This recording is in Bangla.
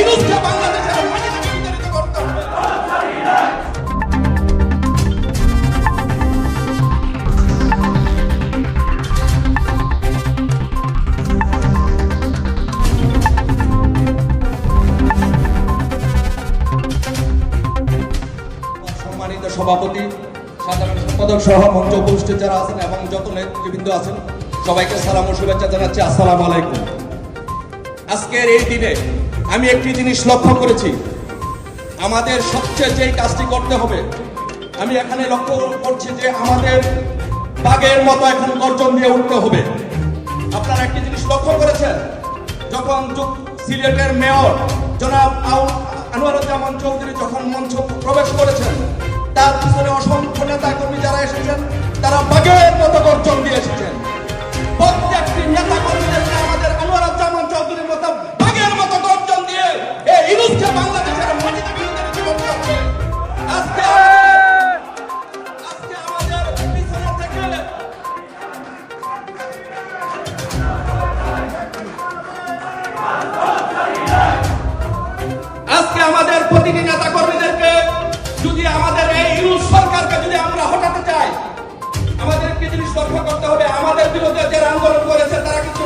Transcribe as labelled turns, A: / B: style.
A: ইউনূসকে বাংলাদেশের মাটি থেকে বিতাড়িত করতে হবে। সম্মানিত সভাপতি, সাধারণ সম্পাদক সহ মঞ্চ উপস্থিত যারা আছেন এবং যত নেতৃবৃন্দ আছেন সবাইকে সালাম ও শুভেচ্ছা জানাচ্ছি। আসসালামু আলাইকুম। আজকের এই দিনে আমি একটি জিনিস লক্ষ্য করেছি, আমাদের সবচেয়ে যেই কাজটি করতে হবে, আমি এখানে লক্ষ্য করছি যে আমাদের বাঘের মতো এখন গর্জন দিয়ে উঠতে হবে। আপনারা একটি জিনিস লক্ষ্য করেছেন, যখন সিলেটের মেয়র জনাব আনোয়ারুজ্জামান চৌধুরী যখন মঞ্চ প্রবেশ করেছেন, তার পিছনে অসংখ্য নেতা কর্মী যারা এসেছেন তারা বাঘের মতো গর্জন দিয়ে এসেছেন। প্রত্যেকটি নেতা কর্মীদেরকে আমাদের আনোয়ারুজ্জামান চৌধুরীর মতো বাঘের মতো গর্জন দিয়ে এই ইউনূসকে বাংলাদেশের মাটি থেকে বিতাড়িত করতে হবে। আজকে আমাদের পিছনে থেকে আজকে আমাদের প্রতিটি নেতা কর্মীদেরকে যদি আমাদের এই ইউনূস সরকারকে যদি আমরা হটাতে চাই, আমাদের একটি জিনিস লক্ষ্য করতে হবে, আমাদের বিরুদ্ধে যারা আন্দোলন করেছে তারা কিছু